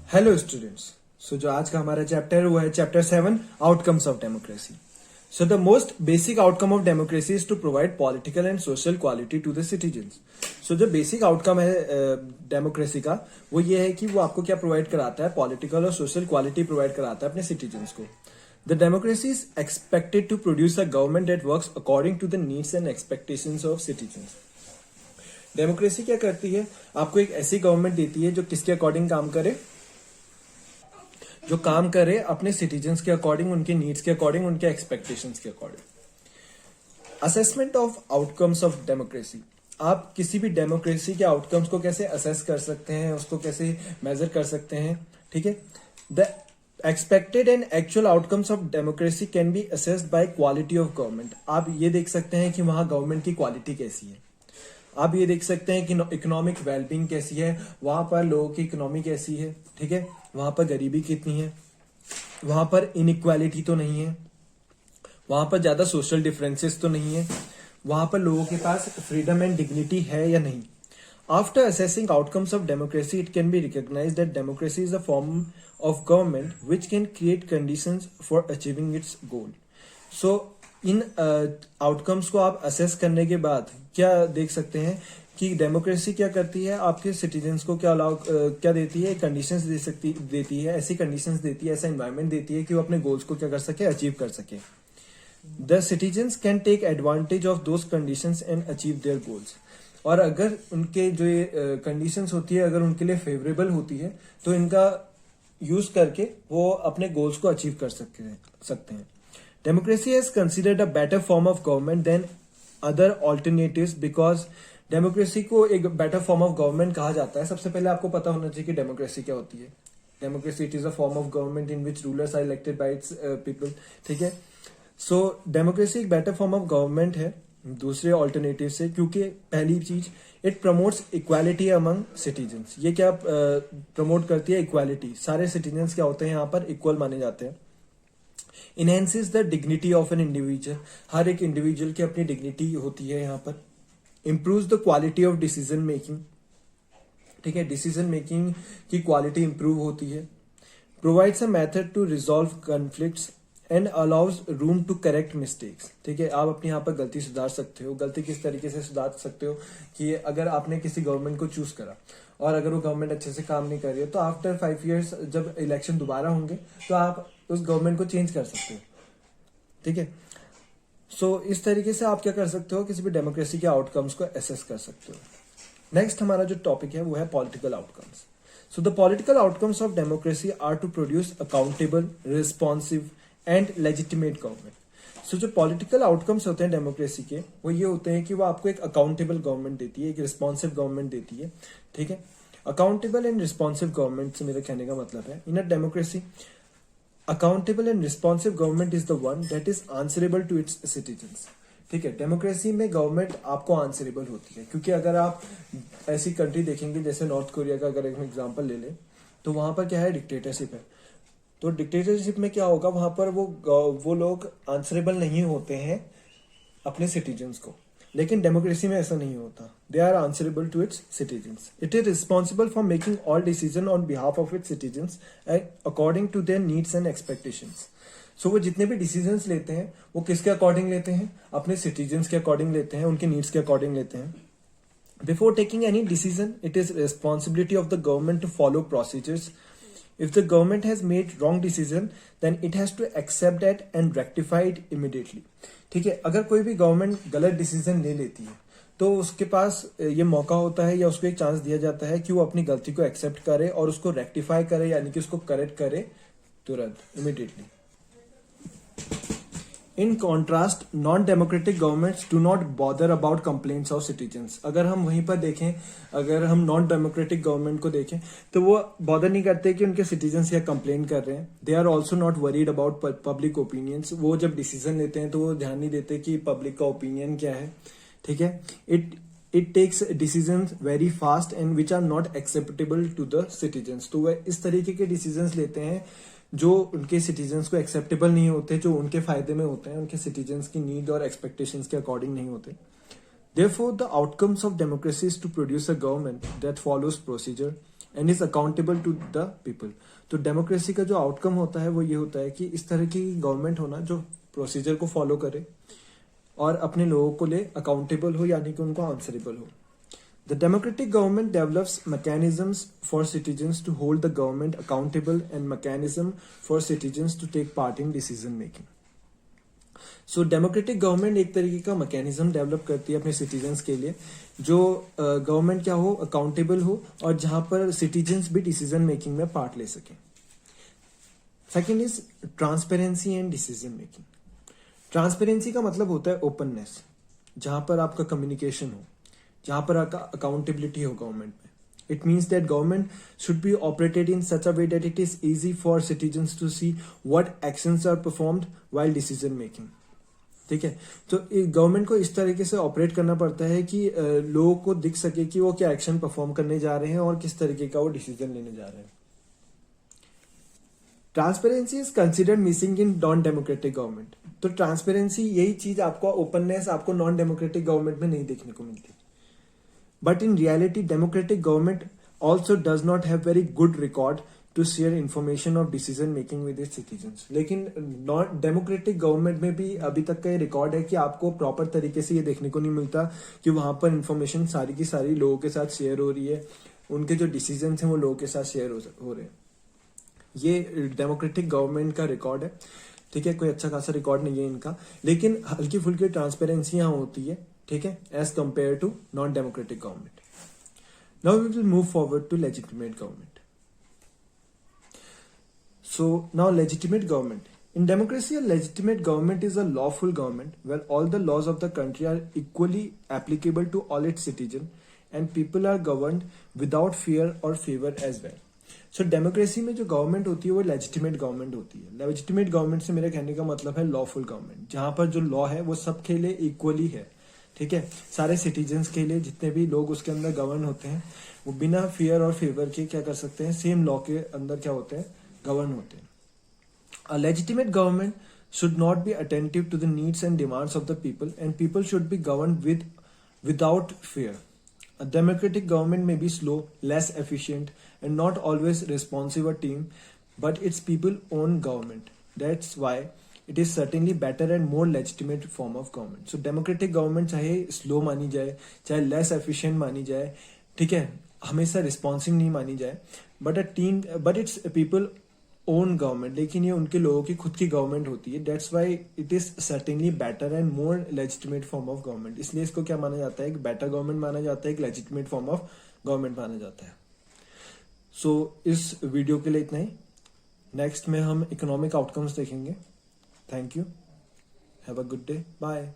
Hello students. सो जो आज का हमारा चैप्टर है वो है chapter 7 outcomes of democracy. So the most basic outcome of democracy is to provide political and social quality to the citizens. So जो basic outcome है डेमोक्रेसी का वो ये है कि वो आपको क्या प्रोवाइड कराता है, पॉलिटिकल और सोशल क्वालिटी प्रोवाइड कराता है अपने सिटीजन्स को। The democracy is expected to produce a government that works according to the needs and expectations of citizens. Democracy क्या करती है, आपको एक ऐसी गवर्नमेंट देती है जो किसके अकॉर्डिंग काम करे, जो काम करे अपने सिटीजन्स के अकॉर्डिंग, उनके नीड्स के अकॉर्डिंग, उनके एक्सपेक्टेशंस के according. Assessment of outcomes of democracy. आप किसी भी डेमोक्रेसी के आउटकम्स को कैसे असेस कर सकते हैं, उसको कैसे मेजर कर सकते हैं, ठीक है। The expected and actual outcomes of democracy can be assessed bye quality of government. आप ये देख सकते हैं कि वहां गवर्नमेंट की क्वालिटी कैसी है, आप ये देख सकते हैं कि इकोनॉमिक वेलबींग कैसी है, वहां पर लोगों की इकोनॉमी कैसी है, ठीक है, वहां पर गरीबी कितनी है, वहां पर इनइक्वालिटी तो नहीं है, वहां पर ज्यादा सोशल डिफरेंसेस तो नहीं है, वहां पर लोगों के पास फ्रीडम एंड डिग्निटी है या नहीं। After assessing outcomes of democracy it can be recognised that democracy is a form of government which can create conditions for achieving its goal. So इन आउटकम्स को आप असेस करने के बाद क्या देख सकते हैं कि डेमोक्रेसी क्या करती है, आपके सिटीजन्स को क्या देती है, कंडीशंस देती है, ऐसी कंडीशंस देती है, ऐसा एनवायरनमेंट देती है कि वो अपने गोल्स को क्या कर सके, अचीव कर सके। The citizens can take advantage of those conditions and achieve their goals. और अगर उनके जो ये कंडीशंस होती है अगर उनके लिए फेवरेबल होती है तो इनका यूज करके वो अपने गोल्स को अचीव कर सकते हैं। Democracy is considered a better form of government than other alternatives because democracy को एक बेटर फॉर्म ऑफ गवर्नमेंट कहा जाता है। सबसे पहले आपको पता होना चाहिए कि डेमोक्रेसी क्या होती है। Democracy it is a form of government in which rulers are elected by its people, ठीक है। सो डेमोक्रेसी एक बेटर फॉर्म ऑफ गवर्नमेंट है दूसरे ऑल्टरनेटिव से, क्योंकि पहली चीज it promotes equality among citizens. ये क्या प्रमोट करती है, इक्वालिटी। सारे सिटीजन्स क्या होते हैं यहाँ पर, इक्वल माने जाते हैं। Enhances the dignity of an individual. हर एक इंडिविजुअल की अपनी डिग्निटी होती है यहाँ पर। Improves the quality of decision making, ठीक है, डिसीजन मेकिंग की क्वालिटी इंप्रूव होती है। Provides a method to resolve conflicts and allows room to correct mistakes, ठीक है। आप अपने यहाँ पर गलती सुधार सकते हो। गलती किस तरीके से सुधार सकते हो कि अगर आपने किसी गवर्नमेंट को चूज करा और अगर वो गवर्नमेंट अच्छे से काम नहीं कर रही है तो आफ्टर 5 years जब इलेक्शन दोबारा होंगे तो आप उस गवर्नमेंट को चेंज कर सकते हो, ठीक है। सो इस तरीके से आप क्या कर सकते हो, किसी भी डेमोक्रेसी के आउटकम्स को एसेस कर सकते हो। नेक्स्ट हमारा जो टॉपिक है वो है political outcomes. So the political outcomes of democracy are to produce accountable, responsive and legitimate government. So जो पॉलिटिकल आउटकम्स होते हैं डेमोक्रेसी के वो ये होते हैं कि वो आपको एक अकाउंटेबल गवर्नमेंट देती है, एक रिस्पॉन्सिव गवर्नमेंट देती है, ठीक है। अकाउंटेबल एंड रिस्पॉन्सिव गवर्नमेंट से मेरे कहने का मतलब है, in a democracy accountable and responsive government is the one that is answerable to its citizens, ठीक है। डेमोक्रेसी में गवर्नमेंट आपको आंसरेबल होती है, क्योंकि अगर आप ऐसी कंट्री देखेंगे जैसे नॉर्थ कोरिया का अगर एक एग्जांपल ले लें तो वहां पर क्या है, डिक्टेटरशिप है। तो डिक्टेटरशिप में क्या होगा, वहां पर वो लोग आंसरेबल नहीं होते हैं अपने सिटीजन्स को, लेकिन डेमोक्रेसी में ऐसा नहीं होता। They are answerable to its citizens. It is responsible for making all decision on behalf of its citizens according to their needs and expectations. So वो जितने भी डिसीजंस लेते हैं वो किसके अकॉर्डिंग लेते हैं, अपने सिटीजन्स के अकॉर्डिंग लेते हैं, उनके नीड्स के अकॉर्डिंग लेते हैं। Before taking any decision it is responsibility of the government to follow procedures. If the government has made wrong decision, then it has to accept that and rectify it immediately. ठीक है, अगर कोई भी government गलत decision ले लेती है तो उसके पास ये मौका होता है या उसको एक चांस दिया जाता है कि वो अपनी गलती को एक्सेप्ट करे और उसको रेक्टिफाई करे, यानी कि उसको करेक्ट करे तुरंत, immediately. In contrast non democratic governments do not bother about complaints of citizens. अगर हम वहीं पर देखें, अगर हम नॉन डेमोक्रेटिक गवर्नमेंट को देखें तो वो बॉदर नहीं करते कि उनके सिटीजन्स क्या कंप्लेन कर रहे हैं। They are also not worried about public opinions. वो जब डिसीजन लेते हैं तो वो ध्यान नहीं देते कि पब्लिक का ओपिनियन क्या है, ठीक है। It takes decision very fast and which are not acceptable to the citizens. तो वह इस तरीके के डिसीजन लेते हैं जो उनके सिटीजन्स को एक्सेप्टेबल नहीं होते, जो उनके फायदे में होते हैं, उनके सिटीजन्स की नीड और एक्सपेक्टेशंस के अकॉर्डिंग नहीं होते। Therefore, the outcomes of democracy is to produce a government that follows procedure, and is accountable to the people. तो डेमोक्रेसी का जो आउटकम होता है वो ये होता है कि इस तरह की गवर्नमेंट होना जो प्रोसीजर को फॉलो करे और अपने लोगों को ले अकाउंटेबल हो, यानी कि उनको आंसरेबल हो. The democratic government develops mechanisms for citizens to hold the government accountable and mechanism for citizens to take part in decision making. So democratic government एक तरीके का मैकेनिज्म डेवलप करती है अपने सिटीजन्स के लिए, जो गवर्नमेंट क्या हो, अकाउंटेबल हो और जहां पर सिटीजन्स भी डिसीजन मेकिंग में पार्ट ले सकें. Second is transparency and decision making. Transparency का मतलब होता है ओपननेस, जहां पर आपका कम्युनिकेशन हो, जहां पर आपका अकाउंटेबिलिटी हो गवर्नमेंट में. It means that government should be operated in such a way that it is easy for citizens to see what actions are performed while decision making. ठीक है, तो गवर्नमेंट को इस तरीके से ऑपरेट करना पड़ता है कि लोगों को दिख सके कि वो क्या एक्शन परफॉर्म करने जा रहे हैं और किस तरीके का वो डिसीजन लेने जा रहे हैं. Transparency is considered missing in non democratic government. तो ट्रांसपेरेंसी, यही चीज आपको, ओपननेस आपको नॉन डेमोक्रेटिक गवर्नमेंट में नहीं देखने को मिलती. But in reality democratic government also does not have very good record to share information of decision making with its citizens. लेकिन नॉन डेमोक्रेटिक गवर्नमेंट में भी अभी तक का ये रिकॉर्ड है कि आपको प्रॉपर तरीके से ये देखने को नहीं मिलता कि वहां पर इन्फॉर्मेशन सारी की सारी लोगों के साथ शेयर हो रही है, उनके जो डिसीजन हैं वो लोगों के साथ शेयर हो रहे हैं. ये डेमोक्रेटिक गवर्नमेंट का रिकॉर्ड है. ठीक है, कोई अच्छा खासा रिकॉर्ड नहीं है इनका, लेकिन हल्की फुल्की ट्रांसपेरेंसी यहां होती है. ठीक है, as compare to non democratic government. Now we will move forward to legitimate government. So now legitimate government. In democracy, a legitimate government is a lawful government where all the laws of the country are equally applicable to all its citizens and people are governed without fear or favor as well. So democracy में जो government होती है वो legitimate government होती है. legitimate government से मेरे कहने का मतलब है lawful गवर्नमेंट, जहां पर जो लॉ है वो सबके लिए इक्वली है. ठीक है, सारे सिटीजन्स के लिए जितने भी लोग उसके अंदर गवर्न होते हैं वो बिना फियर और फेवर के क्या कर सकते हैं, सेम लॉ के अंदर क्या होते हैं, गवर्न होते हैं. A legitimate government should not be attentive to the needs and demands of the people, and people should be governed without fear. A democratic government may be slow, less efficient, and not always responsive a team, but its people own government. That's why it is certainly better and more legitimate form of government. So democratic government चाहे slow मानी जाए, चाहे less efficient मानी जाए, ठीक है, हमेशा responsive नहीं मानी जाए, but its people own government, लेकिन ये उनके लोगों की खुद की गवर्नमेंट होती है. That's why it is certainly better and more legitimate form of government. इसलिए इसको क्या माना जाता है, एक बेटर गवर्नमेंट माना जाता है, एक लेजिटिमेट फॉर्म ऑफ गवर्नमेंट माना जाता है. सो इस वीडियो के लिए इतना ही. नेक्स्ट में हम इकोनॉमिक आउटकम्स देखेंगे. Thank you, have a good day, bye.